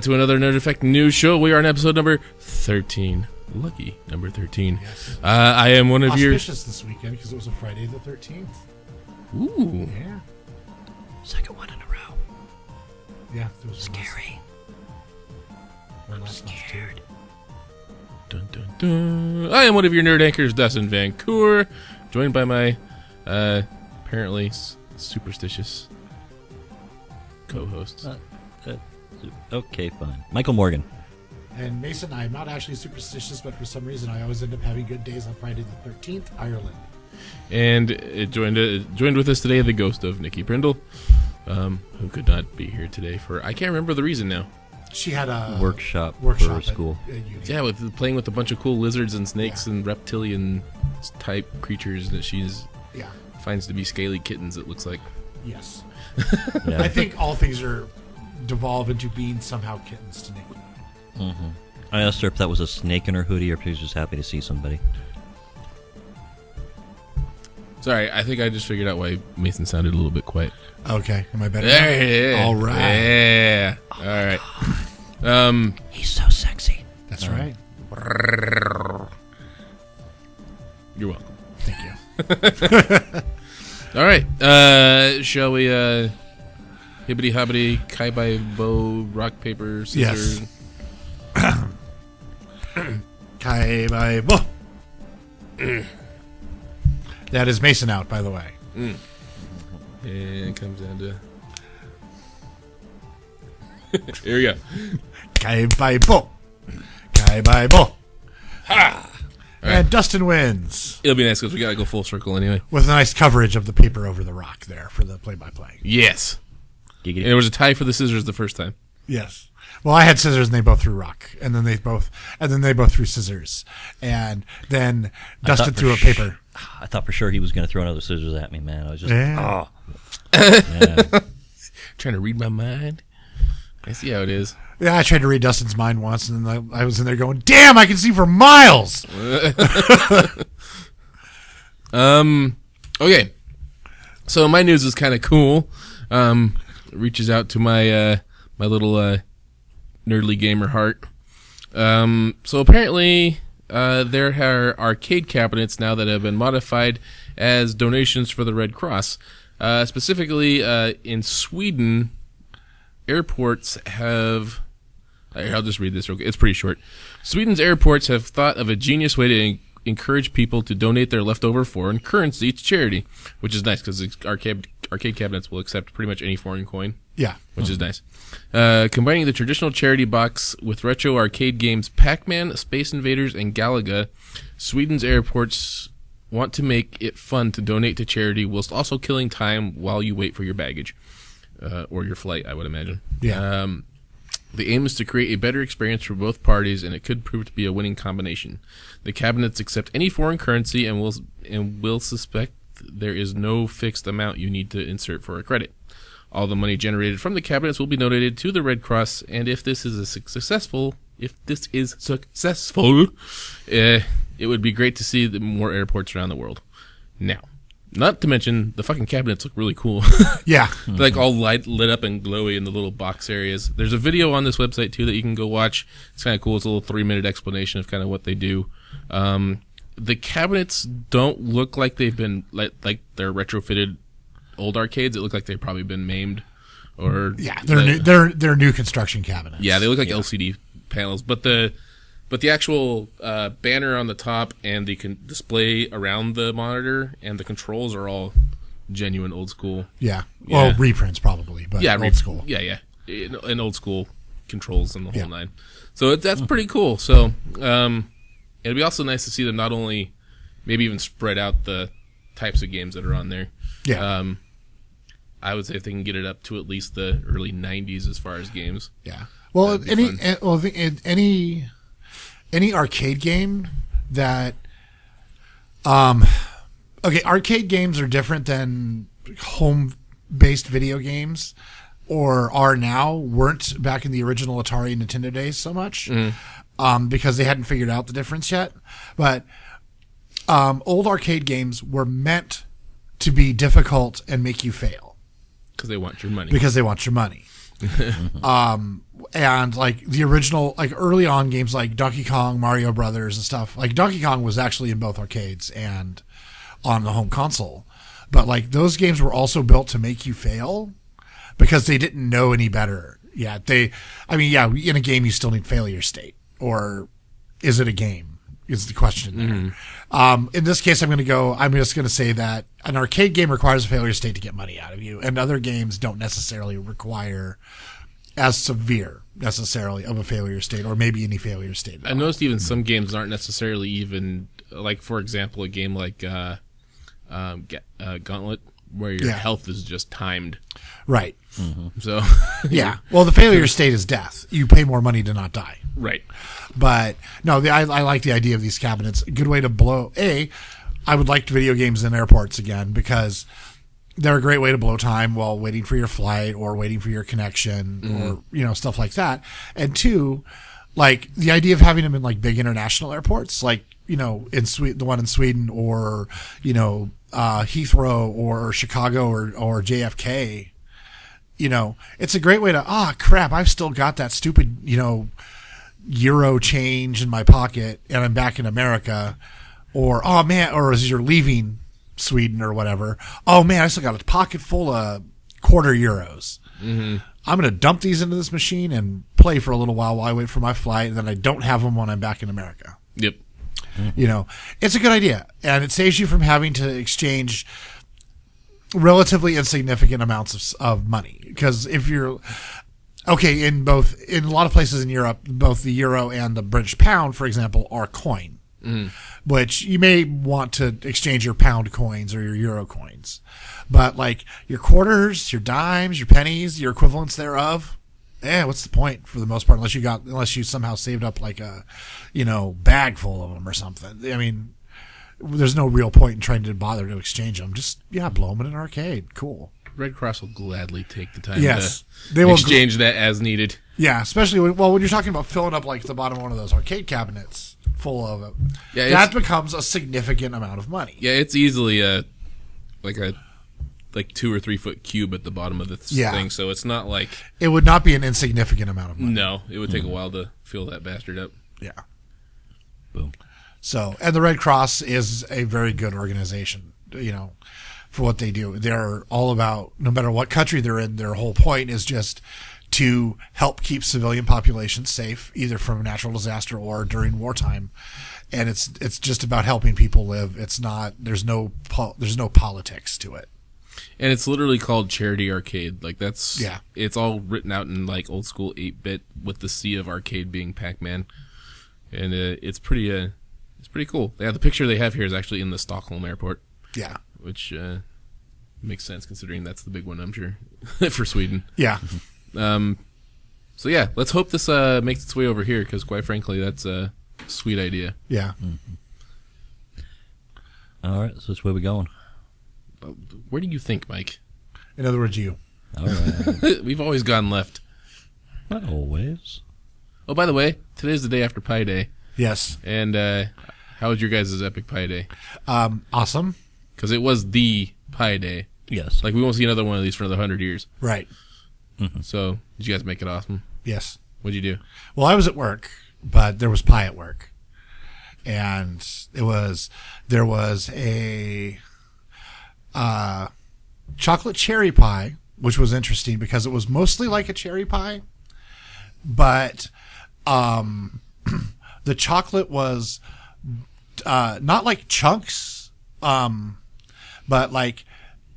to another Nerd Effect News Show. We are on episode number 13. Lucky number 13. Yes. I am one of your... Auspicious this weekend because it was a Friday the 13th. Ooh. Yeah. Second one in a row. Yeah. There was Scary. One last month, too. Scared. Dun, dun, dun. I am one of your nerd anchors, Dustin Vancouver, joined by my apparently superstitious co-hosts. Okay, fine. Michael Morgan. And Mason, I'm not actually superstitious, but for some reason I always end up having good days on Friday the 13th, Ireland. And it joined with us today the ghost of Nikki Brindle, who could not be here today for, I can't remember the reason now. She had a Workshop for school. At uni. Yeah, with playing with a bunch of cool lizards and snakes and reptilian type creatures that she's finds to be scaly kittens, it looks like. Yes. Yeah. I think all things are devolve into being somehow kittens to Nikki. Mm-hmm. I asked her if that was a snake in her hoodie or if she was just happy to see somebody. Sorry, I think I just figured out why Mason sounded a little bit quiet. Okay, am I better? There, yeah. All right. Yeah. All right. He's so sexy. That's right. You're welcome. Thank you. All right. Shall we hibbity hobbity, kai by bow, rock, paper, scissors? Yes. Kai bai bo. That is Mason out, by the way. And it comes down to... Here we go. Kai bai bo. Kai bai bo. Ha! And right. Dustin wins It'll be nice because we got to go full circle anyway. with a nice coverage of the paper over the rock there for the play-by-play. Yes. Giggity. And there was a tie for the scissors the first time. Yes. Well, I had scissors and they both threw rock, and then they both threw scissors, and then Dustin threw a paper. I thought for sure he was going to throw another scissors at me, man. I was just... Yeah. Yeah. Trying to read my mind. I see how it is. Yeah, I tried to read Dustin's mind once, and then I was in there going, "Damn, I can see for miles." Okay. So my news is kind of cool. Reaches out to my my little nerdly gamer heart. So apparently there are arcade cabinets now that have been modified as donations for the Red Cross. Specifically in Sweden, airports have... I'll just read this real quick. It's pretty short. Sweden's airports have thought of a genius way to encourage people to donate their leftover foreign currency to charity, which is nice because arcade cabinets will accept pretty much any foreign coin. Yeah. Which is nice. Combining the traditional charity box with retro arcade games Pac-Man, Space Invaders, and Galaga, Sweden's airports want to make it fun to donate to charity whilst also killing time while you wait for your baggage. Or your flight, I would imagine. Yeah. The aim is to create a better experience for both parties, and it could prove to be a winning combination. The cabinets accept any foreign currency and will suspect there is no fixed amount you need to insert for a credit. All the money generated from the cabinets will be donated to the Red Cross, and if this is successful, it would be great to see more airports around the world. Now, not to mention, the fucking cabinets look really cool. Yeah. They're like all lit up and glowy in the little box areas. There's a video on this website too that you can go watch. It's kind of cool. It's a little 3-minute explanation of kind of what they do. The cabinets don't look like they've been like they're retrofitted old arcades. It look like they've probably been maimed or they're new construction cabinets. Yeah, they look like LCD panels, but the actual banner on the top and the display around the monitor and the controls are all genuine old school. Yeah. Well, reprints probably, but old school. Yeah. And old school controls and the whole nine. So that's pretty cool. So it'd be also nice to see them not only maybe even spread out the types of games that are on there. Yeah. I would say if they can get it up to at least the early 90s as far as games. Yeah. Well, any arcade game that arcade games are different than home-based video games, or are now, weren't back in the original Atari and Nintendo days so much, because they hadn't figured out the difference yet. But old arcade games were meant to be difficult and make you fail. Because they want your money. And like the original, like early on games like Donkey Kong, Mario Brothers and stuff, like Donkey Kong was actually in both arcades and on the home console. But like those games were also built to make you fail because they didn't know any better. Yeah. In a game you still need failure state, or is it a game is the question there. In this case, I'm just going to say that an arcade game requires a failure state to get money out of you, and other games don't necessarily require as severe necessarily of a failure state, or maybe any failure state. I noticed even some games aren't necessarily even, like, for example, a game like Gauntlet, where your health is just timed. Right. So yeah. Well, the failure state is death. You pay more money to not die. Right. But no, I like the idea of these cabinets. A good way to blow. I would like video games in airports again, because they're a great way to blow time while waiting for your flight or waiting for your connection or stuff like that. And two, like the idea of having them in like big international airports, like in the one in Sweden, or Heathrow or Chicago or JFK. It's a great way to, crap, I've still got that stupid, euro change in my pocket and I'm back in America. Or, oh man, or as you're leaving Sweden or whatever, oh man, I still got a pocket full of quarter euros. I'm going to dump these into this machine and play for a little while I wait for my flight, and then I don't have them when I'm back in America. Yep. It's a good idea, and it saves you from having to exchange relatively insignificant amounts of money. Because if you're in a lot of places in Europe, both the euro and the British pound, for example, are coin, which you may want to exchange your pound coins or your euro coins, but like your quarters, your dimes, your pennies, your equivalents thereof. What's the point for the most part, unless you somehow saved up like a, bag full of them or something. I mean, there's no real point in trying to bother to exchange them. Just, blow them in an arcade. Cool. Red Cross will gladly take the time they will exchange that as needed. Yeah, especially when you're talking about filling up like the bottom of one of those arcade cabinets full of it. Yeah, that becomes a significant amount of money. Yeah, it's easily a 2 or 3 foot cube at the bottom of the thing, so it's not like... It would not be an insignificant amount of money. No, it would take a while to fill that bastard up. Yeah. Boom. So, and the Red Cross is a very good organization, for what they do. They're all about, no matter what country they're in, their whole point is just to help keep civilian populations safe, either from a natural disaster or during wartime. And it's just about helping people live. It's not, there's no politics to it. And it's literally called Charity Arcade. Like that's, yeah. It's all written out in like old school 8-bit with the C of arcade being Pac-Man. And it's pretty cool. Yeah, the picture they have here is actually in the Stockholm airport. Yeah. Which makes sense considering that's the big one, I'm sure, for Sweden. Yeah. So yeah, let's hope this makes its way over here, because quite frankly, that's a sweet idea. Yeah. All right, so which way we going? Where do you think, Mike? In other words, you. All right. We've always gone left. Not always. Oh, by the way, today's the day after Pi Day. Yes. And how was your guys' Epic Pi Day? Awesome. Because it was the Pi Day. Yes. Like, we won't see another one of these for another 100 years. Right. Mm-hmm. So, did you guys make it awesome? Yes. What'd you do? Well, I was at work, but there was pie at work. And there was a chocolate cherry pie, which was interesting because it was mostly like a cherry pie, but the chocolate was not like chunks, but like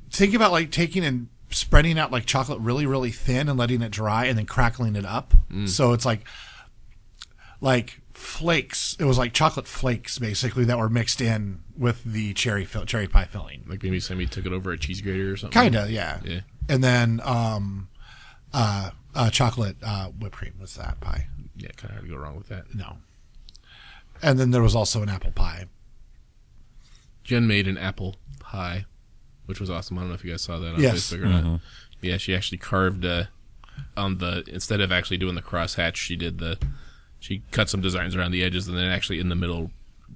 think about like taking and spreading out like chocolate really, really thin and letting it dry and then crackling it up. So it's like flakes. It was like chocolate flakes basically that were mixed in with the cherry pie filling. Like maybe somebody took it over a cheese grater or something? Kinda, yeah. Yeah. And then chocolate whipped cream was that pie. Yeah, kind of hard to go wrong with that. No. And then there was also an apple pie. Jen made an apple pie, which was awesome. I don't know if you guys saw that on Yes. Facebook or not. Yeah, she actually carved instead of actually doing the crosshatch, she cut some designs around the edges and then actually in the middle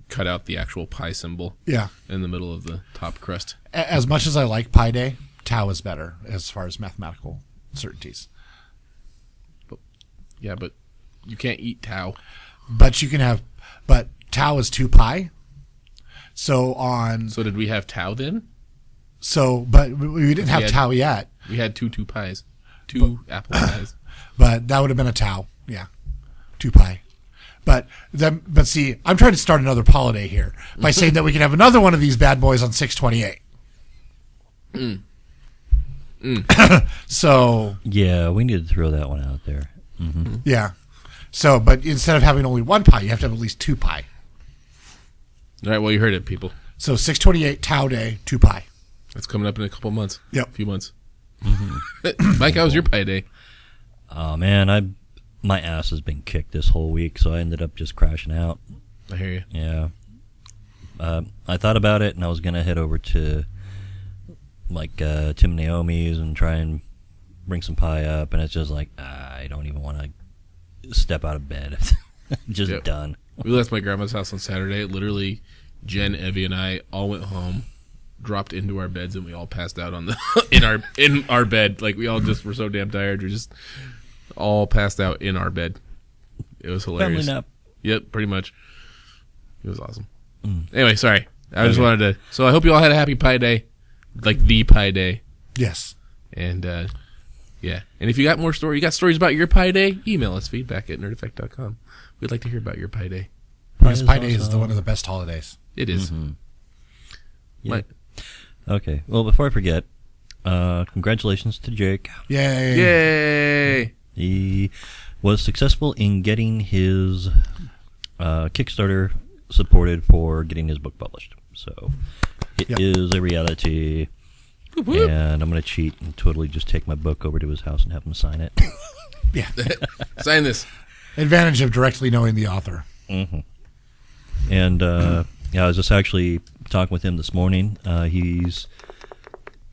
cut out the actual pie symbol. Yeah. In the middle of the top crust. As much as I like Pi Day, Tau is better as far as mathematical certainties. Yeah, but you can't eat tau. But you can have, but tau is 2 pi. So So did we have tau then? but we didn't have had- tau yet. We had two pies. Two apple pies. But that would have been a tau. Yeah. 2 pi. But see, I'm trying to start another holiday here by saying that we can have another one of these bad boys on 628. So, Yeah, we need to throw that one out there. yeah. So, but instead of having only 1 pi, you have to have at least 2 pi. All right, well, you heard it, people. So 628 tau day, 2 pi. That's coming up in a couple months. Yep. A few months. Mike, how was your pie day? Oh man, my ass has been kicked this whole week, so I ended up just crashing out. I hear you. Yeah. I thought about it, and I was gonna head over to like Tim and Naomi's and try and bring some pie up, and it's just like I don't even want to step out of bed. Just Yep. done. We left my grandma's house on Saturday. Literally, Jen, Evie, and I all went home, dropped into our beds, and we all passed out on the in our bed. Like we all just were so damn tired. We just all passed out in our bed. It was hilarious. Family nap. Yep, pretty much. It was awesome. Anyway, sorry. I just wanted to. So I hope you all had a happy Pie Day, like the Pie Day, Yes. and yeah. And if you got more stories, you got stories about your Pie Day, email us feedback@nerdeffect.com. We'd like to hear about your Pie Day. Because Pi Day is one of the best holidays. It is. Yeah. Okay. Well, before I forget, congratulations to Jake. Yay. Yay! He was successful in getting his Kickstarter supported for getting his book published. So it is a reality. Whoop, whoop. And I'm going to cheat and totally just take my book over to his house and have him sign it. Yeah. Sign this. Advantage of directly knowing the author. And yeah, I was just actually talking with him this morning. He's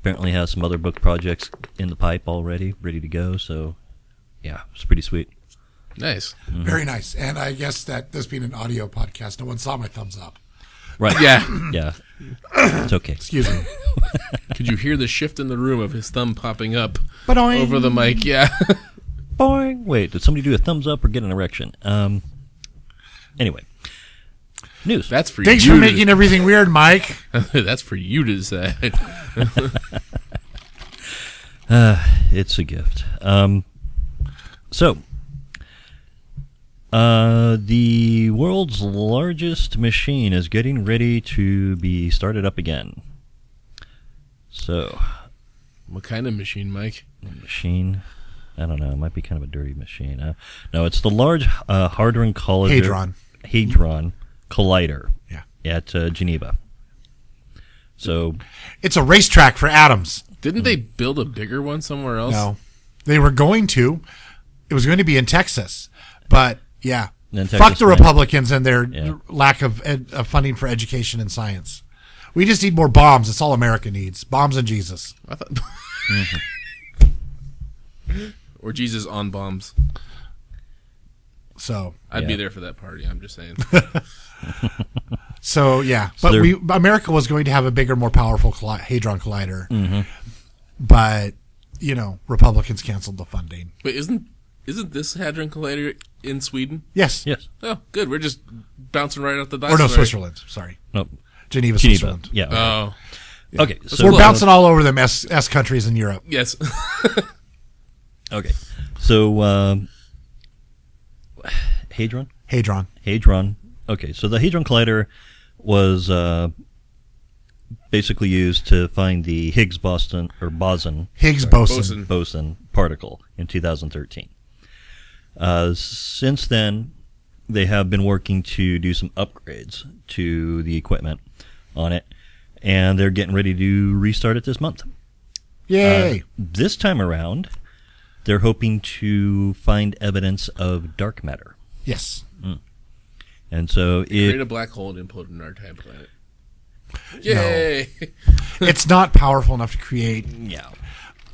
apparently has some other book projects in the pipe already, ready to go. So yeah, it's pretty sweet. Nice. Very nice. And I guess that this being an audio podcast, no one saw my thumbs up. Right. Yeah. Yeah. It's okay. Excuse me. Could you hear the shift in the room of his thumb popping up Ba-doing. over the mic? Yeah. Boing. Wait, did somebody do a thumbs up or get an erection? Anyway. News. That's for Thanks you. for making everything weird, Mike. That's for you to decide. It's a gift. So, the world's largest machine is getting ready to be started up again. So, What kind of machine, Mike? machine, I don't know, it might be kind of a dirty machine. No, it's the Large Hadron Collider. Hadron Collider. Yeah. At Geneva. So, It's a racetrack for atoms. Didn't they build a bigger one somewhere else? No. They were going to. It was going to be in Texas. But, yeah. In Fuck Texas, the right? Republicans and their Yeah. lack of funding for education and science. We just need more bombs. That's all America needs. Bombs and Jesus. I thought. Or Jesus on bombs. So, I'd be Yeah. there for that party. I'm just saying. so yeah. So But America was going to have a bigger, more powerful Hadron Collider. Mm-hmm. But, Republicans canceled the funding. Wait, isn't this Hadron Collider in Sweden? Yes. yes. Oh, good. We're just bouncing right off the dice. Or no, Switzerland. Sorry. No, Geneva, Geneva. Switzerland. Yeah. Oh, Okay. So We're close. bouncing all over them S countries in Europe. yes. Okay. So, Hadron? Hadron. Hadron. Okay, so the Hadron Collider was basically used to find the Higgs boson Higgs boson. boson particle in 2013. Since then, they have been working to do some upgrades to the equipment on it, and they're getting ready to restart it this month. Yay. This time around, they're hoping to find evidence of dark matter. Yes. And so Create it, a black hole and implode an R-type planet. Yay! It's not powerful enough to create. yeah,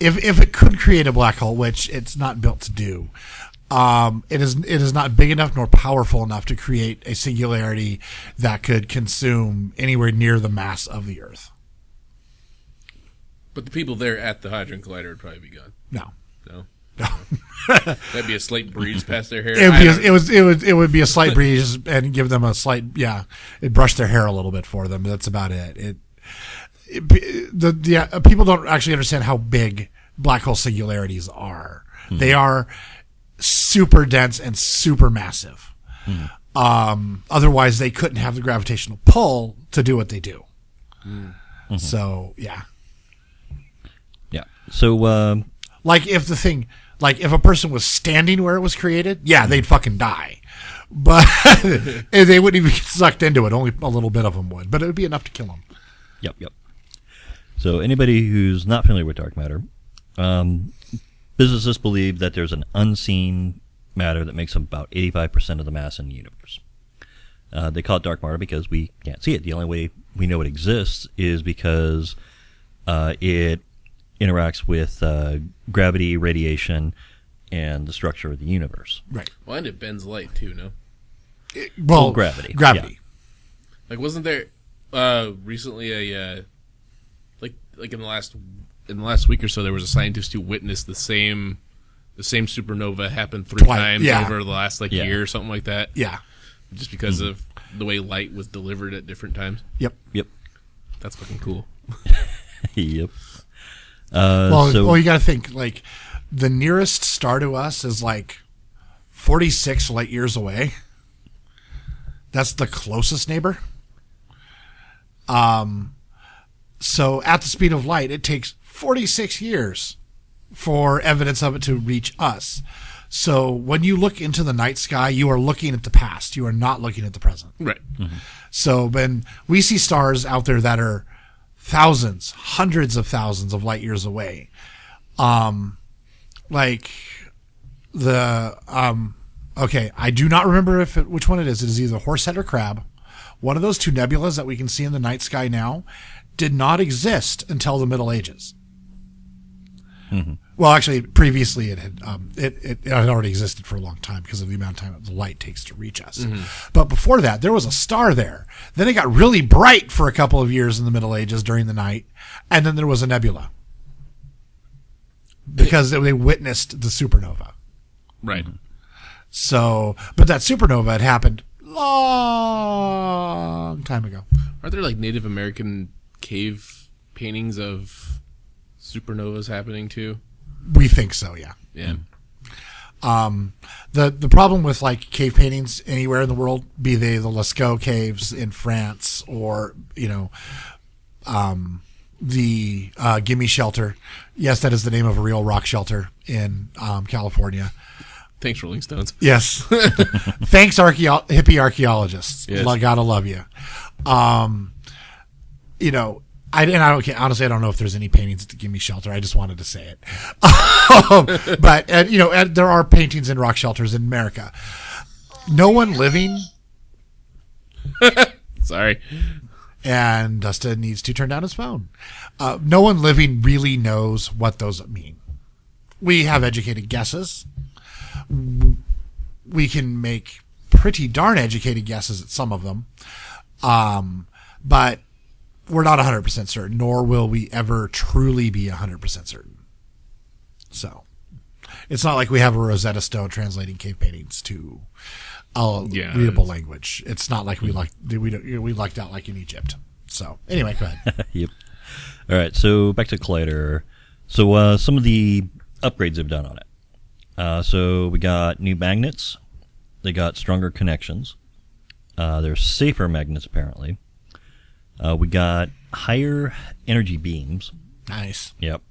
If it could create a black hole, which it's not built to do, it is not big enough nor powerful enough to create a singularity that could consume anywhere near the mass of the Earth. But the people there at the Hadron Collider would probably be gone. No. No. That'd be a slight breeze past their hair. It would be a slight breeze and give them a slight it'd brush their hair a little bit for them. That's about it. People don't actually understand how big black hole singularities are. They are super dense and super massive. Otherwise, they couldn't have the gravitational pull to do what they do. So yeah. So like if a person was standing where it was created, they'd fucking die. But they wouldn't even get sucked into it. Only a little bit of them would, but it would be enough to kill them. Yep. So anybody who's not familiar with dark matter, physicists believe that there's an unseen matter that makes up about 85% of the mass in the universe. They call it dark matter because we can't see it. The only way we know it exists is because it interacts with gravity, radiation, and the structure of the universe. Right. Well, and it bends light too, no? Gravity. Gravity. Yeah. Like, wasn't there recently a like in the last week or so, there was a scientist who witnessed the same supernova happen three times over the last year or something like that. Yeah. Just because of the way light was delivered at different times. Yep. That's fucking cool. Yep. Well, you got to think, like, the nearest star to us is 46 light years away. That's the closest neighbor. So at the speed of light, it takes 46 years for evidence of it to reach us. So when you look into the night sky, you are looking at the past. You are not looking at the present. Right. So when we see stars out there that are thousands, hundreds of thousands of light years away, okay, I do not remember which one it is. It is either Horsehead or Crab. One of those two nebulas that we can see in the night sky now did not exist until the Middle Ages. Well, actually, previously it had already existed for a long time because of the amount of time the light takes to reach us. But before that, there was a star there. Then it got really bright for a couple of years in the Middle Ages during the night, and then there was a nebula because they witnessed the supernova. Right. So, but that supernova had happened long time ago. Aren't there Native American cave paintings of supernovas happening too? We think so, yeah. Yeah. The problem with cave paintings anywhere in the world, be they the Lascaux caves in France or the Gimme Shelter. Yes, that is the name of a real rock shelter in California. Thanks, Rolling Stones. Yes. Thanks, hippie archaeologists. Yes. Gotta love you. I don't know if there's any paintings at the Gimme Shelter. I just wanted to say it. But there are paintings in rock shelters in America. No one living. Sorry. And Dustin needs to turn down his phone. No one living really knows what those mean. We have educated guesses. We can make pretty darn educated guesses at some of them. But we're not 100% certain, nor will we ever truly be 100% certain. So it's not like we have a Rosetta Stone translating cave paintings to readable language. It's not like we lucked out like in Egypt. So anyway, go ahead. Yep. All right. So back to Collider. So some of the upgrades they've done on it. So we got new magnets. They got stronger connections. They're safer magnets apparently. We got higher energy beams. Nice. Yep.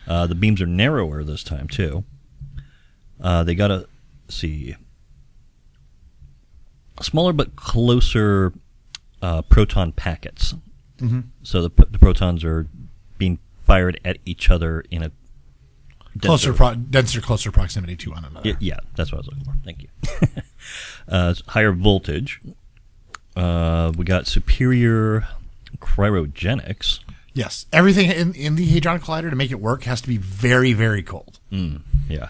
The beams are narrower this time, too. They got smaller but closer proton packets. So the protons are being fired at each other in a closer proximity to one another. Yeah, that's what I was looking for. Thank you. Higher voltage. We got superior cryogenics. Yes. Everything in the Hadron Collider to make it work has to be very, very cold. Yeah.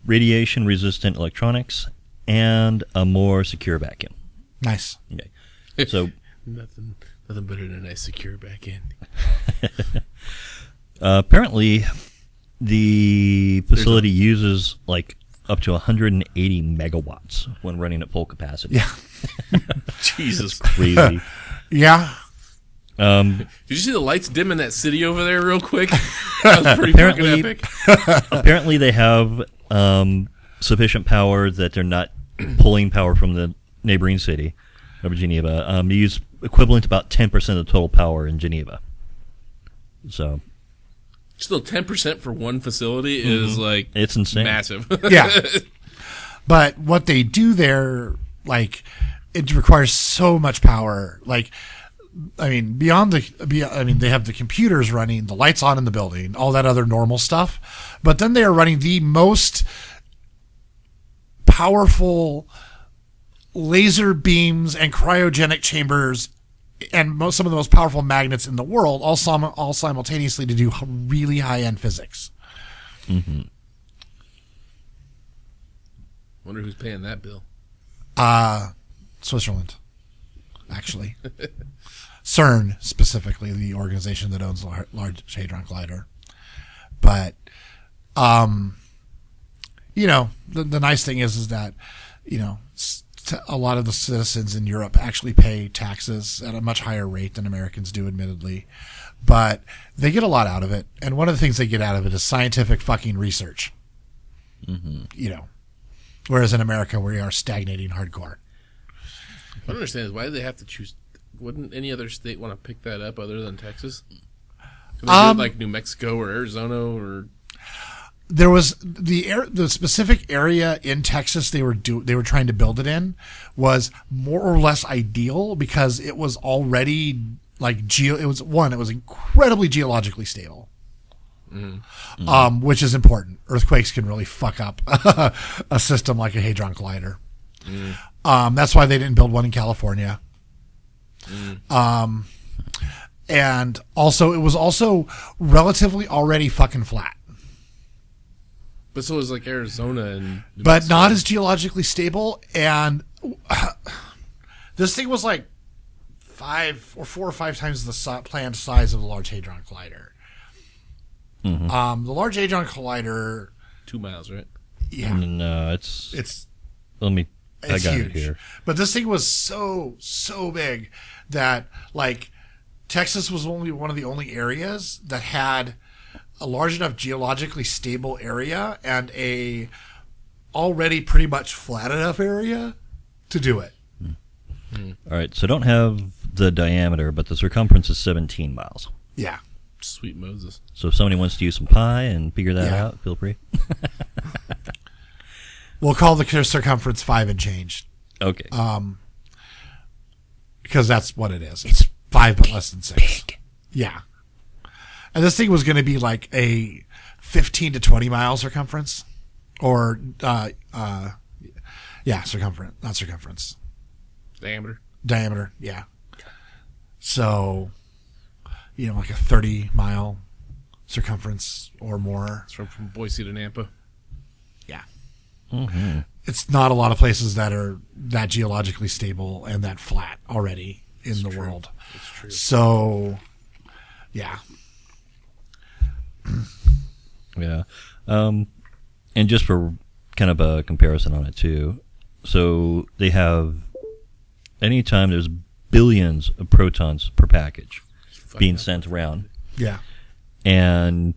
Radiation-resistant electronics and a more secure vacuum. Nice. Okay. So nothing better than a nice secure back end. apparently, The facility uses like up to 180 megawatts when running at full capacity. Yeah. Jesus. Crazy. Yeah. Did you see the lights dim in that city over there real quick? That was pretty fucking epic. Apparently they have sufficient power that they're not pulling power from the neighboring city of Geneva. They use equivalent to about 10% of the total power in Geneva. So Still 10% for one facility is like it's insane. massive. Yeah. But what they do there, like, it requires so much power. Like, I mean, they have the computers running, the lights on in the building, all that other normal stuff. But then they are running the most powerful laser beams and cryogenic chambers and some of the most powerful magnets in the world, all simultaneously to do really high-end physics. Mm-hmm. Wonder who's paying that bill. Switzerland, actually. CERN, specifically, the organization that owns the Large Hadron Collider. But, the nice thing is that, a lot of the citizens in Europe actually pay taxes at a much higher rate than Americans do, admittedly. But they get a lot out of it. And one of the things they get out of it is scientific fucking research. Mm-hmm. Whereas in America, we are stagnating hardcore. I don't understand is why do they have to choose? Wouldn't any other state want to pick that up other than Texas? Could they do it like New Mexico or Arizona or? There was the specific area in Texas they were trying to build it in was more or less ideal because it was already like it was incredibly geologically stable. Mm-hmm. Which is important. Earthquakes can really fuck up a system like a Hadron Collider. That's why they didn't build one in California. And also, it was also relatively already fucking flat. But so is like Arizona and New but Mexico. Not as geologically stable. And this thing was like 4 or 5 times the planned size of the Large Hadron Collider. Mm-hmm. The Large Hadron Collider, 2 miles, right? Yeah, no, it's. I got huge. it here. But this thing was so big that like Texas was only one of the only areas that had a large enough geologically stable area and a already pretty much flat enough area to do it. All right, so don't have the diameter, but the circumference is 17 miles. Yeah. Sweet Moses. So if somebody wants to use some pi and figure that out, feel free. We'll call the circumference 5 and change. Okay. Because that's what it is. It's 5 but less than 6. Big. Yeah. And this thing was going to be like a 15 to 20 mile circumference. Or, circumference. Not circumference. Diameter, yeah. So, like a 30-mile circumference or more. It's from Boise to Nampa. Yeah. Mm-hmm. It's not a lot of places that are that geologically stable and that flat already in the world. It's true. So, yeah. Yeah. And just for kind of a comparison on it, too. So they have, anytime there's billions of protons per package being sent around. Yeah. And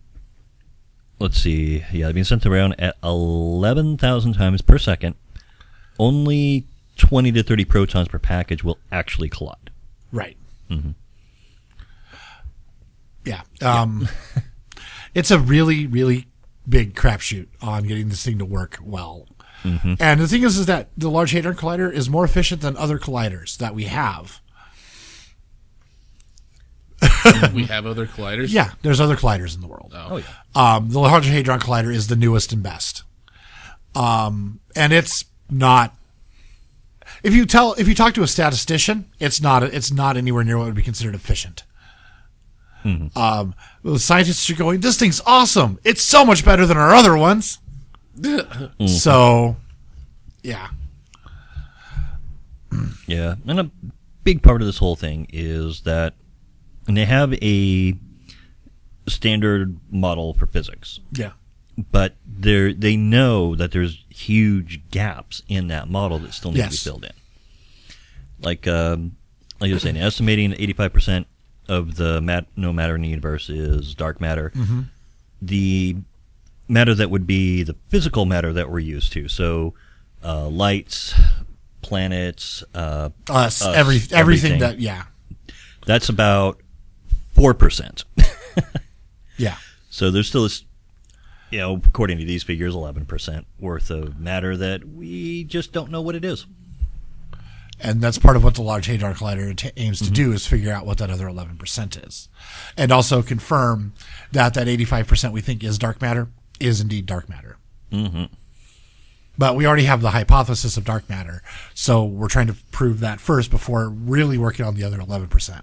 let's see. Yeah, being sent around at 11,000 times per second. Only 20 to 30 protons per package will actually collide. Right. Mm-hmm. Yeah. It's a really, really big crapshoot on getting this thing to work well. Mm-hmm. And the thing is that the Large Hadron Collider is more efficient than other colliders that we have. We have other colliders? Yeah, there's other colliders in the world. Oh, yeah. The Large Hadron Collider is the newest and best. And it's not. If you talk to a statistician, it's not anywhere near what would be considered efficient. Mm-hmm. The scientists are going, this thing's awesome. It's so much better than our other ones. Mm-hmm. So, yeah. Yeah, and a big part of this whole thing is that they have a standard model for physics. Yeah. But they know that there's huge gaps in that model that still need to be filled in. Like I was saying, estimating 85% of the no matter in the universe is dark matter. Mm-hmm. The matter that would be the physical matter that we're used to, so lights, planets, Us, everything that, that's about 4%. Yeah. So there's still this, according to these figures, 11% worth of matter that we just don't know what it is. And that's part of what the Large Hadron Collider aims to do, is figure out what that other 11% is. And also confirm that 85% we think is dark matter is indeed dark matter. Mm-hmm. But we already have the hypothesis of dark matter, so we're trying to prove that first before really working on the other 11%.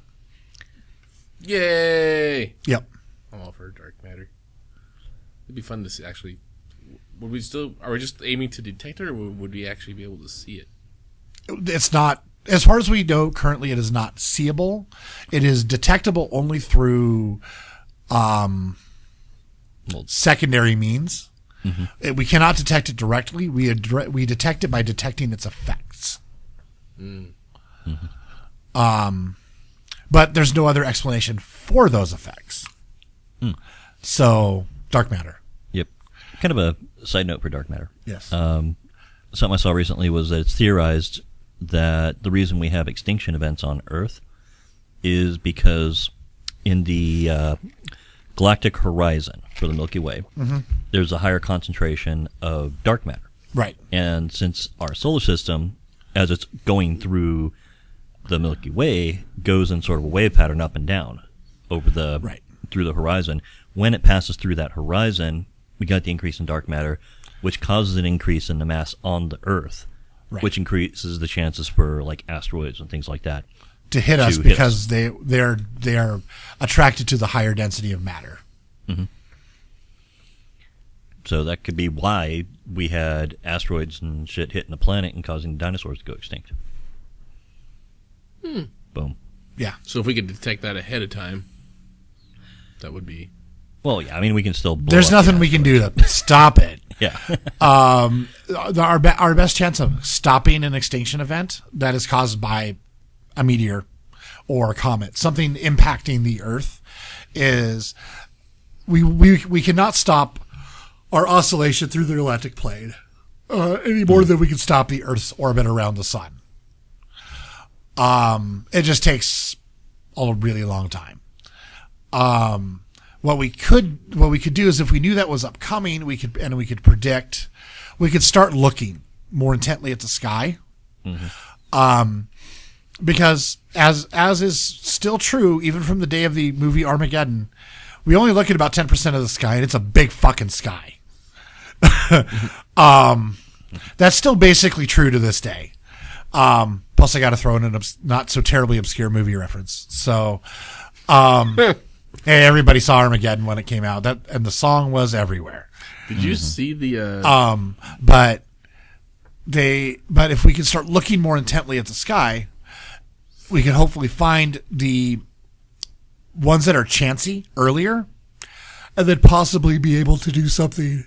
Yay! Yep. I'm all for dark matter. It'd be fun to see, actually. Are we just aiming to detect it, or would we actually be able to see it? It's not, as far as we know, currently it is not seeable. It is detectable only through secondary means. Mm-hmm. We cannot detect it directly. We detect it by detecting its effects. Mm-hmm. But there's no other explanation for those effects. Mm. So, dark matter. Yep. Kind of a side note for dark matter. Yes. Something I saw recently was that it's theorized that the reason we have extinction events on Earth is because in the galactic horizon for the Milky Way, mm-hmm. there's a higher concentration of dark matter. Right. And since our solar system, as it's going through the Milky Way, goes in sort of a wave pattern up and down over through the horizon, when it passes through that horizon, we got the increase in dark matter, which causes an increase in the mass on the Earth, which increases the chances for like asteroids and things like that to hit us because they are attracted to the higher density of matter. Mm-hmm. So that could be why we had asteroids and shit hitting the planet and causing dinosaurs to go extinct. Boom. Yeah. So if we could detect that ahead of time, that would be... Well, yeah, I mean, we can still blow There's nothing we can do to stop it. Yeah. Our best chance of stopping an extinction event that is caused by a meteor or a comet, something impacting the Earth, is we cannot stop our oscillation through the galactic plane any more than we can stop the Earth's orbit around the sun. It just takes a really long time. What we could do is, if we knew that was upcoming, we could predict, we could start looking more intently at the sky. Mm-hmm. Because as is still true, even from the day of the movie Armageddon, we only look at about 10% of the sky, and it's a big fucking sky. That's still basically true to this day. Plus I got to throw in a not so terribly obscure movie reference. So, hey, everybody saw Armageddon when it came out. And the song was everywhere. Did you see the? But if we could start looking more intently at the sky, we can hopefully find the ones that are chancy earlier, and then possibly be able to do something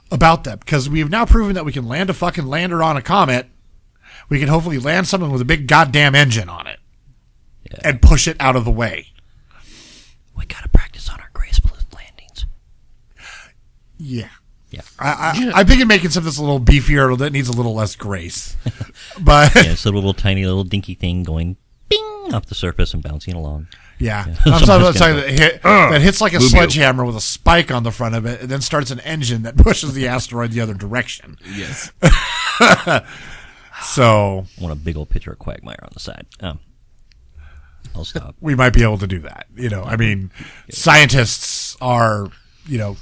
about them. Because we have now proven that we can land a fucking lander on a comet. We can hopefully land something with a big goddamn engine on it and push it out of the way. We gotta practice on our graceful landings. Yeah. Yeah. I'm thinking making something that's a little beefier that needs a little less grace. But yeah, it's a little tiny little dinky thing going bing off the surface and bouncing along. Yeah. I'm sorry that hits like a sledgehammer with a spike on the front of it, and then starts an engine that pushes the asteroid the other direction. Yes. So I want a big old picture of Quagmire on the side. I'll stop. We might be able to do that. I mean, scientists are,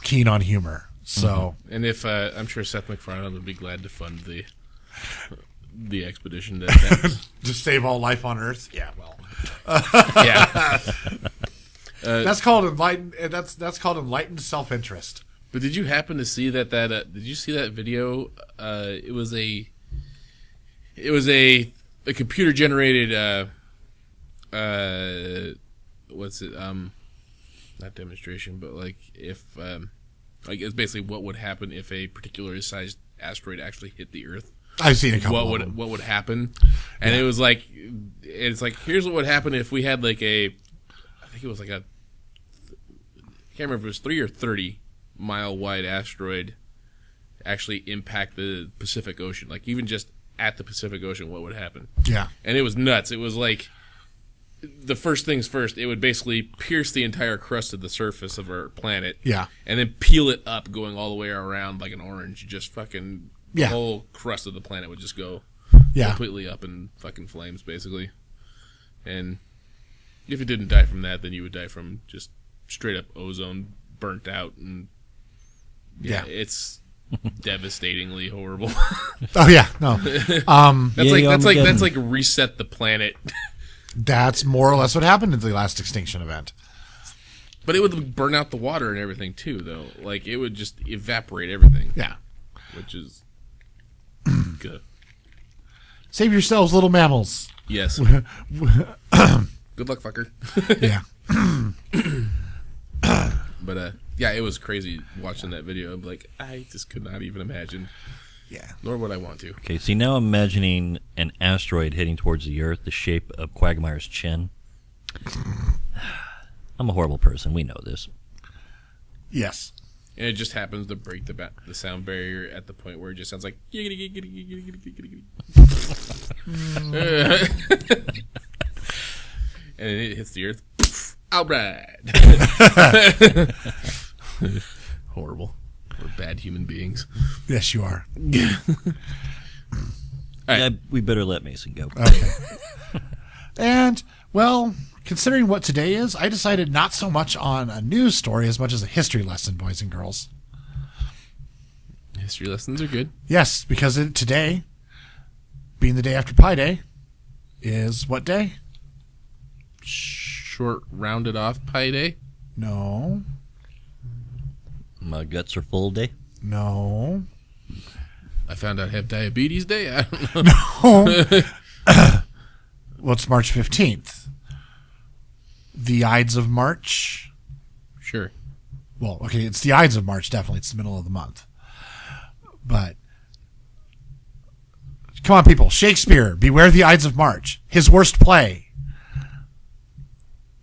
keen on humor. So, and if I'm sure Seth MacFarlane would be glad to fund the expedition to save all life on Earth. Yeah, well, yeah. That's called enlightened. That's called enlightened self-interest. But did you happen to see that? Did you see that video? It was a computer generated. What's it? not demonstration, but like if like it's basically what would happen if a particular sized asteroid actually hit the Earth. I've seen a couple. What would happen? And it was like, it's like, here's what would happen if we had like I think it was like I can't remember if it was 3 or 30 mile wide asteroid actually impact the Pacific Ocean. Like even just at the Pacific Ocean, what would happen? Yeah. And it was nuts. It was like, the first things first, it would basically pierce the entire crust of the surface of our planet. Yeah. And then peel it up, going all the way around like an orange. Just fucking, the whole crust of the planet would just go completely up in fucking flames, basically. And if it didn't die from that, then you would die from just straight up ozone burnt out. And it's devastatingly horrible. Oh yeah, no. That's like reset the planet. That's more or less what happened at the last extinction event. But it would burn out the water and everything too, though. Like it would just evaporate everything. Yeah, which is good. Save yourselves, little mammals. Yes. Good luck, fucker. Yeah. But yeah, it was crazy watching that video. I'm like, I just could not even imagine. Yeah. Nor would I want to. Okay, see, now I'm imagining an asteroid heading towards the Earth, the shape of Quagmire's chin. I'm a horrible person. We know this. Yes. And it just happens to break the sound barrier at the point where it just sounds like giggity, giggity, giggity, giggity, giggity. And then it hits the Earth. Albright. Horrible. We're bad human beings. Yes, you are. Right. Yeah, we better let Mason go. Okay. And, well, considering what today is, I decided not so much on a news story as much as a history lesson, boys and girls. History lessons are good. Yes, because today, being the day after Pi Day, is what day? Short rounded off Pi Day? No. My guts are full day? No. I found out I have diabetes day? I don't know. No. Well, it's March 15th. The Ides of March. Sure. Well, okay, it's the Ides of March, definitely. It's the middle of the month. But, come on, people. Shakespeare, beware the Ides of March. His worst play.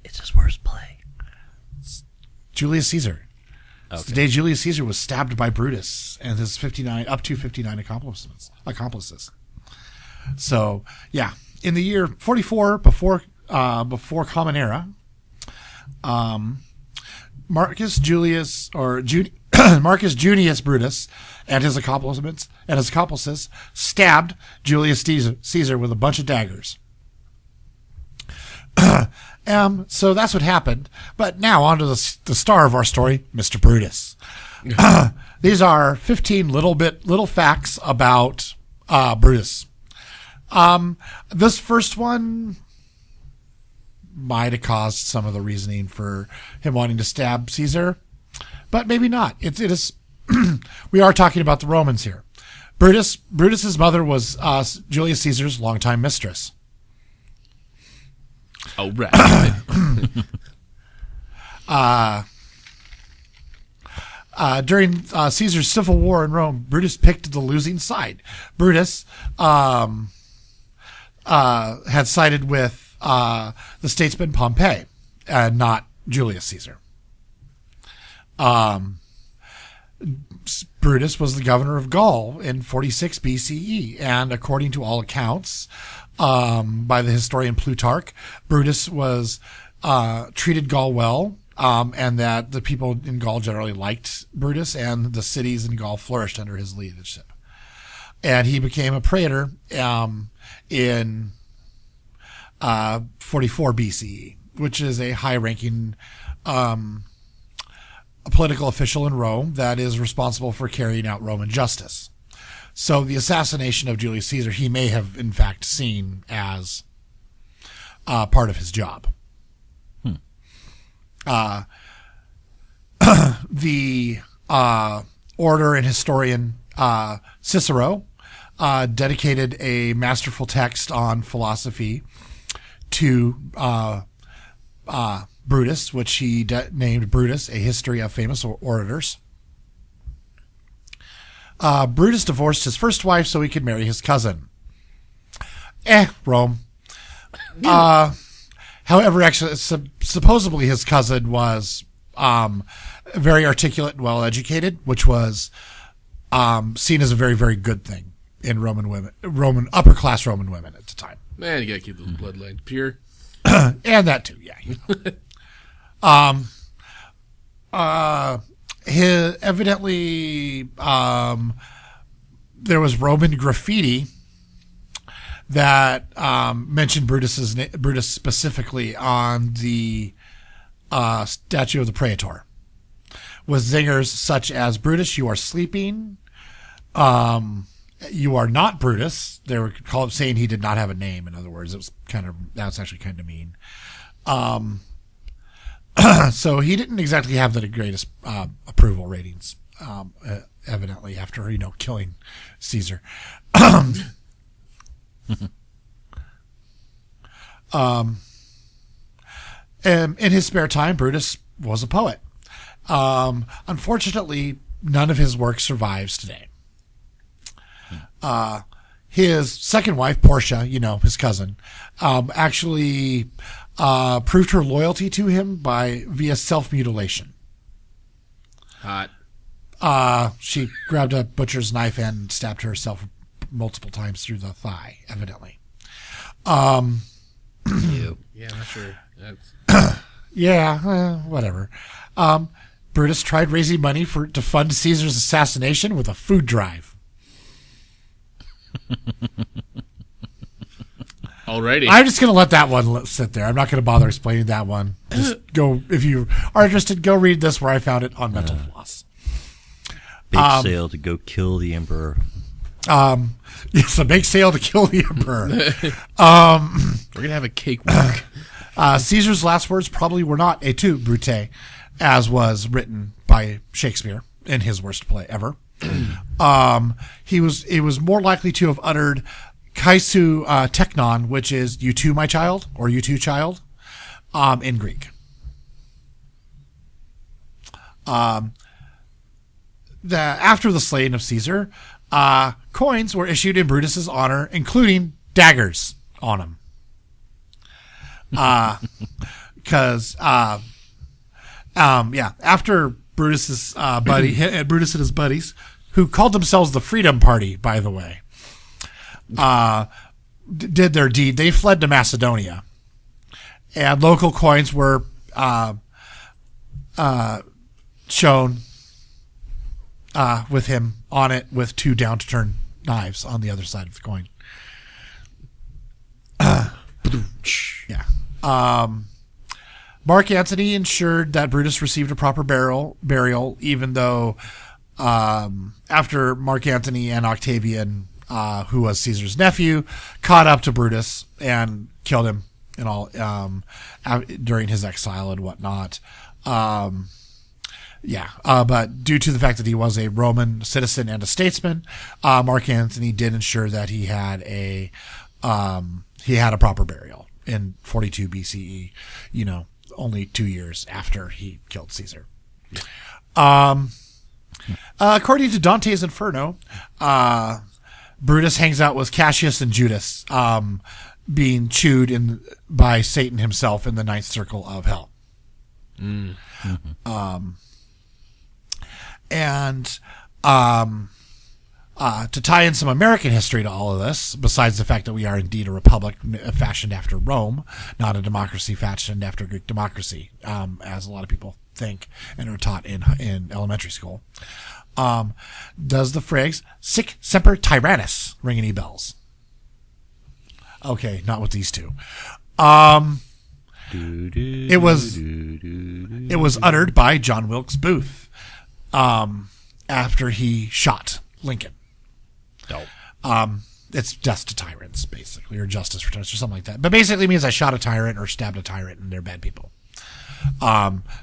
It's his worst play. It's Julius Caesar. Okay. It's the day Julius Caesar was stabbed by Brutus and his 59 accomplices. So, yeah. In the year 44 before Common Era, Marcus Junius Brutus and his accomplices stabbed Julius Caesar with a bunch of daggers. So that's what happened. But now on to the star of our story, Mr. Brutus. These are 15 little facts about Brutus. This first one might have caused some of the reasoning for him wanting to stab Caesar, but maybe not. It is. We are talking about the Romans here. Brutus's mother was Julius Caesar's longtime mistress. Oh, right. During Caesar's civil war in Rome, Brutus picked the losing side. Brutus had sided with the statesman Pompey, and not Julius Caesar. Brutus was the governor of Gaul in 46 BCE, and according to all accounts, by the historian Plutarch, Brutus was treated Gaul well, and that the people in Gaul generally liked Brutus, and the cities in Gaul flourished under his leadership. And he became a praetor in 44 BCE, which is a high-ranking a political official in Rome that is responsible for carrying out Roman justice. So the assassination of Julius Caesar, he may have in fact seen as part of his job. The orator and historian Cicero dedicated a masterful text on philosophy to Brutus, which he named Brutus, A History of Famous Orators. Brutus divorced his first wife so he could marry his cousin. Rome. However, actually, supposedly his cousin was very articulate and well-educated, which was seen as a very, very good thing in upper-class Roman women at the time. Man, you gotta keep the bloodline pure. And that too, yeah. Evidently, there was Roman graffiti that mentioned Brutus specifically on the statue of the Praetor, with zingers such as "Brutus, you are sleeping." You are not Brutus. They were saying he did not have a name. In other words, that's actually kind of mean. So he didn't exactly have the greatest approval ratings, evidently, after killing Caesar. In his spare time, Brutus was a poet. Unfortunately, none of his work survives today. His second wife, Portia, his cousin, actually proved her loyalty to him via self-mutilation. Hot. She grabbed a butcher's knife and stabbed herself multiple times through the thigh, evidently. Yeah, not sure. Whatever. Brutus tried raising money to fund Caesar's assassination with a food drive. Alrighty. I'm just going to let that one sit there. I'm not going to bother explaining that one. Just go, if you are interested, go read this where I found it on Mental Floss. Big sale to go kill the emperor. Yes, a big sale to kill the emperor. We're going to have a cakewalk. Caesar's last words probably were not "et tu, Brute," as was written by Shakespeare in his worst play ever. It was more likely to have uttered "Kaisu teknon," which is "you too, my child," or "you too, child," in Greek. After the slaying of Caesar, coins were issued in Brutus's honor, including daggers on them. Because after Brutus's Brutus and his buddies, who called themselves the Freedom Party, by the way, did their deed, they fled to Macedonia, and local coins were shown with him on it, with two down-to-turn knives on the other side of the coin. Yeah. Mark Antony ensured that Brutus received a proper burial, even though after Mark Antony and Octavian, who was Caesar's nephew, caught up to Brutus and killed him and all during his exile and whatnot. But due to the fact that he was a Roman citizen and a statesman, Mark Antony did ensure that he had a proper burial in 42 BCE, only 2 years after he killed Caesar. According to Dante's Inferno, Brutus hangs out with Cassius and Judas, being chewed by Satan himself in the ninth circle of hell. To tie in some American history to all of this, besides the fact that we are indeed a republic fashioned after Rome, not a democracy fashioned after Greek democracy, as a lot of people think and are taught in elementary school. Does the phrase "sic semper tyrannis" ring any bells? Okay, not with these two. It was uttered by John Wilkes Booth after he shot Lincoln. It's death to tyrants, basically, or justice for tyrants, or something like that. But basically, it means I shot a tyrant or stabbed a tyrant, and they're bad people.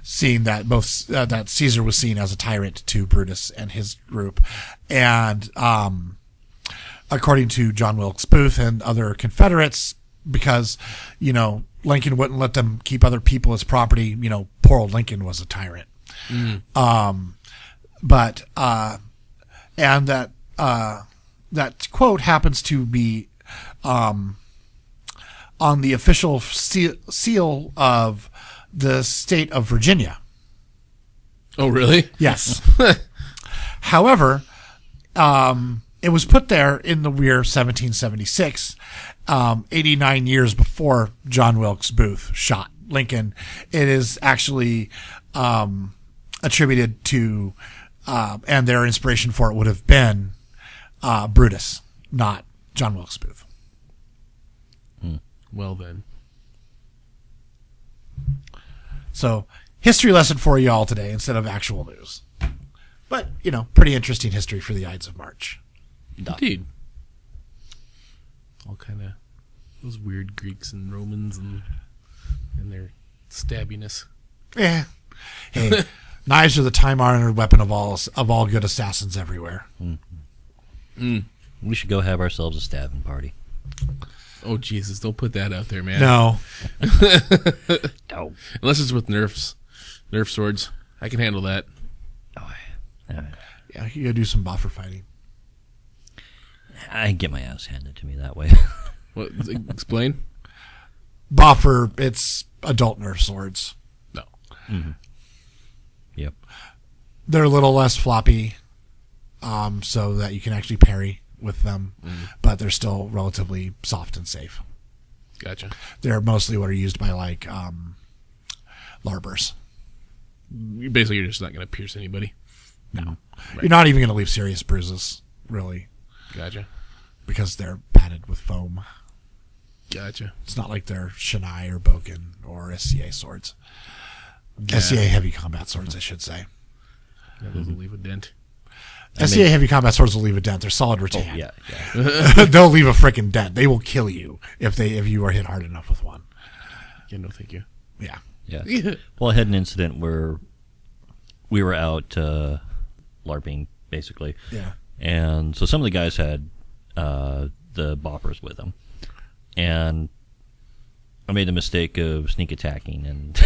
Seeing that that Caesar was seen as a tyrant to Brutus and his group, and according to John Wilkes Booth and other Confederates, because, Lincoln wouldn't let them keep other people as property. Poor old Lincoln was a tyrant. But and that quote happens to be on the official seal of the state of Virginia. Oh, really? Yes. However, it was put there in the year 1776, 89 years before John Wilkes Booth shot Lincoln. It is actually attributed to, and their inspiration for it would have been Brutus, not John Wilkes Booth. Well, then. So, history lesson for you all today instead of actual news. But, pretty interesting history for the Ides of March. Indeed. All kind of those weird Greeks and Romans and their stabbiness. Yeah. Hey, knives are the time-honored weapon of all good assassins everywhere. We should go have ourselves a stabbing party. Oh, Jesus, don't put that out there, man. No. No. Unless it's with Nerf swords. I can handle that. Oh, Yeah, you gotta do some boffer fighting. I get my ass handed to me that way. What? Explain? Boffer, it's adult Nerf swords. No. Yep. They're a little less floppy, so that you can actually parry with them, but they're still relatively soft and safe. Gotcha. They're mostly what are used by larbers. Basically, you're just not going to pierce anybody. No. Right. You're not even going to leave serious bruises, really, Gotcha. because they're padded with foam. Gotcha. It's not like they're Shinai or Boken or SCA swords. SCA heavy combat swords, I should say. Yeah, those will leave a dent. SCA heavy combat swords will leave a dent. They're solid rattan. Yeah. They'll leave a freaking dent. They will kill you if you are hit hard enough with one. Yeah, no, thank you. Yeah. Yeah. Well, I had an incident where we were out LARPing, basically. Yeah. And so some of the guys had the boppers with them. And I made the mistake of sneak attacking. And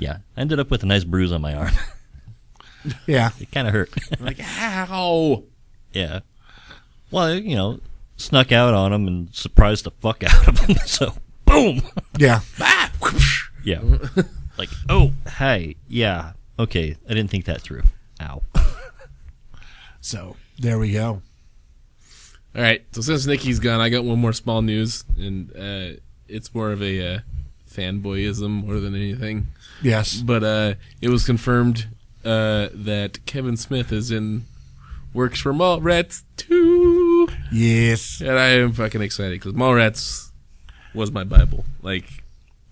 yeah, I ended up with a nice bruise on my arm. Yeah. It kind of hurt. Like, ow! Yeah. Well, snuck out on them and surprised the fuck out of them. So, boom! Yeah. Yeah. Like, oh, hey, yeah. Okay, I didn't think that through. Ow. So, there we go. All right, so since Nikki's gone, I got one more small news, and it's more of a fanboyism more than anything. Yes. But it was confirmed that Kevin Smith is in works for Mallrats 2. Yes. And I am fucking excited because Mallrats was my Bible. Like,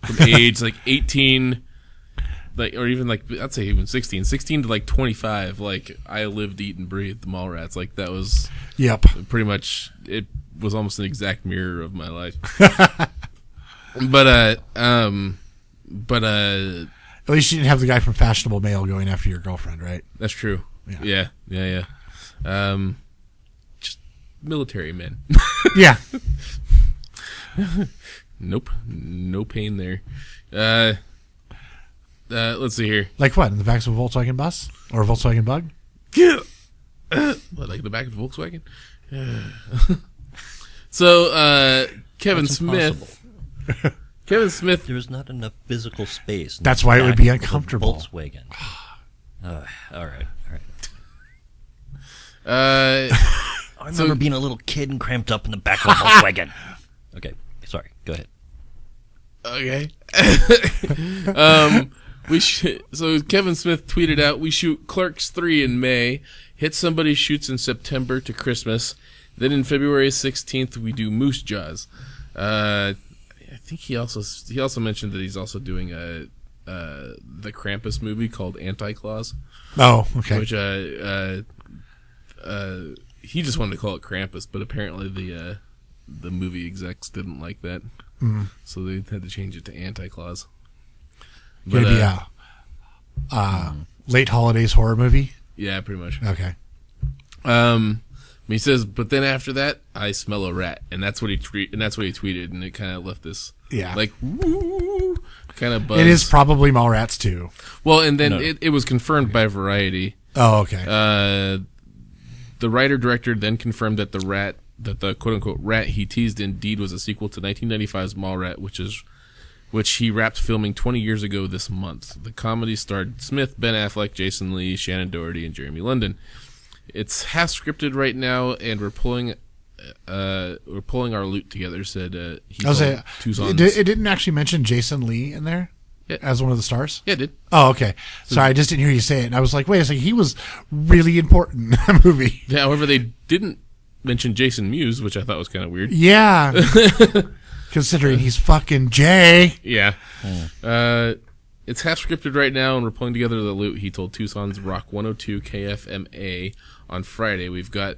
from age 18, or even I'd say even 16 to 25. Like, I lived, eat, and breathed the Mallrats. Like, that was Yep. pretty much, it was almost an exact mirror of my life. But At least you didn't have the guy from Fashionable Mail going after your girlfriend, right? that's true. Yeah. Yeah. Just military men. Yeah. Nope. No pain there. Let's see here. Like what? In the back of a Volkswagen bus? Or a Volkswagen Bug? What, like the back of the Volkswagen? So, Kevin That's Smith. Kevin Smith. There was not enough physical space. That's why it would be back of a uncomfortable. Volkswagen. All right. I I remember being a little kid and cramped up in the back of a Volkswagen. Okay, sorry. Go ahead. Okay. So Kevin Smith tweeted out, "We shoot Clerks 3 in May, Hit Somebody shoots in September to Christmas. Then in February 16th, we do Moose Jaws." I think he also mentioned that he's also doing the Krampus movie called Anti-Claus, Oh, okay. which he just wanted to call it Krampus, but apparently the movie execs didn't like that, so they had to change it to Anti-Claus. But, Maybe late holidays horror movie? yeah, pretty much. Okay. He says, but then after that, I smell a rat, and that's what he tweeted, and it kind of left this like woo kind of buzz. It is probably Mallrats too. Well, and then No. it was confirmed by Variety. Oh, okay. The writer-director then confirmed that the quote-unquote rat he teased indeed was a sequel to 1995's Mallrat, which he wrapped filming 20 years ago this month. The comedy starred Smith, Ben Affleck, Jason Lee, Shannon Doherty, and Jeremy London. It's half scripted right now, and we're pulling our loot together. Said he I was told saying, Tucson's. it didn't actually mention Jason Lee in there Yeah. as one of the stars. Yeah, it did. Oh, okay. Sorry, I just didn't hear you say it, and I was like, wait a second, he was really important in that movie. Yeah, however, they didn't mention Jason Mewes, which I thought was kind of weird. Yeah, considering he's fucking Jay. Yeah. It's half scripted right now, and we're pulling together the loot. He told Tucson's Rock 102 KFMA on Friday. We've got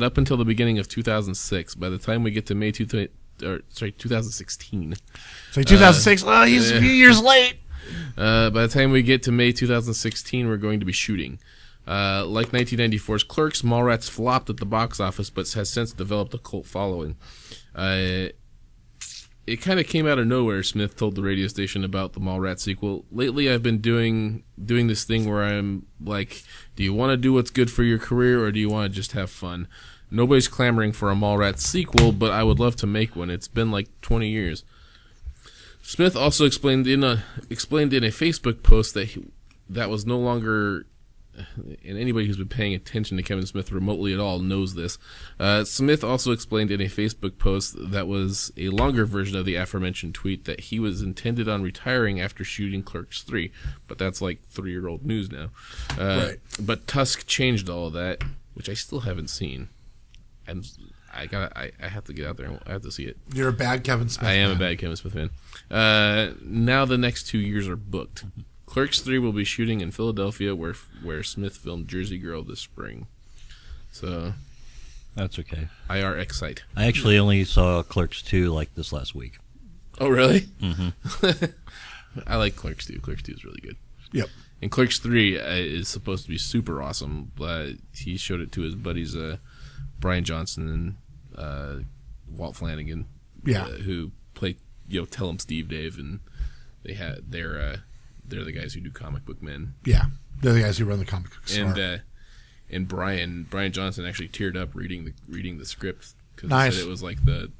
up until the beginning of 2006. By the time we get to 2016. So 2006. Well, he's a few years late. By the time we get to May 2016, we're going to be shooting. Like 1994's Clerks, Mallrats flopped at the box office, but has since developed a cult following. It kind of came out of nowhere, Smith told the radio station about the Mallrats sequel. Lately, I've been doing this thing where I'm like, do you want to do what's good for your career, or do you want to just have fun? Nobody's clamoring for a Mallrats sequel, but I would love to make one. It's been like 20 years. Smith also explained in a Facebook post that was no longer, and anybody who's been paying attention to Kevin Smith remotely at all knows this. Smith also explained in a Facebook post that was a longer version of the aforementioned tweet that he was intended on retiring after shooting Clerks 3, but that's like 3-year-old news now. Right. But Tusk changed all of that, which I still haven't seen. I have to get out there. I have to see it. You're a bad Kevin Smith. I am a fan. bad Kevin Smith fan. Now the next 2 years are booked. Clerks 3 will be shooting in Philadelphia, where Smith filmed Jersey Girl this spring. So That's okay. IR Excite. I actually only saw Clerks 2 like this last week. Oh, really? Mm-hmm. I like Clerks 2. Clerks 2 is really good. Yep. And Clerks 3 is supposed to be super awesome. He showed it to his buddies Brian Johnson and Walt Flanagan, Yeah. who play Tell 'em Steve Dave, and they're the guys who do Comic Book Men. Yeah. They're the guys who run the comic book store. And Brian Johnson actually teared up reading the script because Nice. he said it was like the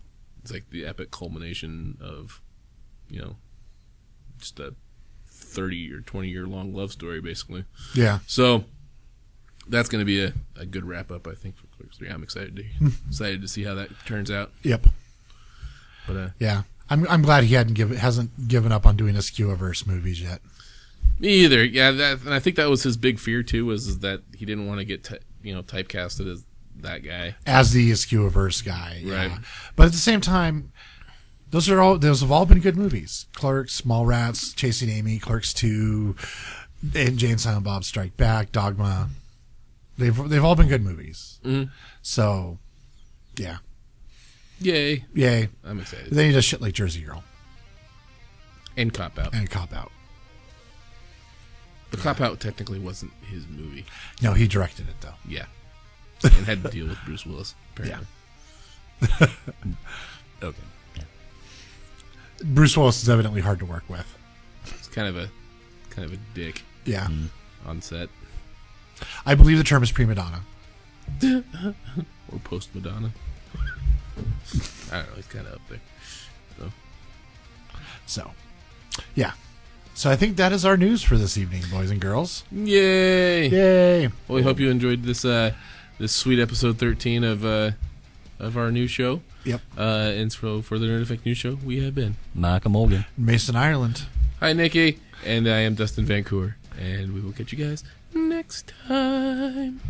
epic culmination of just a 30 or 20 year long love story basically. Yeah. So that's going to be a good wrap up, I think, for Clerks 3. I'm excited to see how that turns out. Yep. But Yeah. I'm glad he hasn't given up on doing a Skewiverse movies yet. me either. Yeah, and I think that was his big fear too, was that he didn't want to get typecasted as that guy. As the Skewiverse guy. Yeah. Right. But at the same time, those have all been good movies. Clerks, Mallrats, Chasing Amy, Clerks 2, and Jay and Silent Bob Strike Back, Dogma. They've all been good movies. Mm-hmm. So, yeah. Yay. Yay. I'm excited. Then he does shit like Jersey Girl And Cop Out. and Cop Out. The Cop Out technically wasn't his movie. No, he directed it, though. Yeah. And had to deal with Bruce Willis, apparently. Okay. Yeah. Bruce Willis is evidently hard to work with. It's kind of a dick Yeah. on set. I believe the term is prima donna. Or post Madonna. I don't know, he's kinda up there. So, yeah. So I think that is our news for this evening, boys and girls. Yay! Yay. Well, we hope you enjoyed this sweet episode 13 of our new show. Yep. And so for the Nerd Effect News Show, we have been Malcolm Morgan. Mason, Ireland. Hi, Nikki, and I am Dustin Vancouver, and we will catch you guys next time.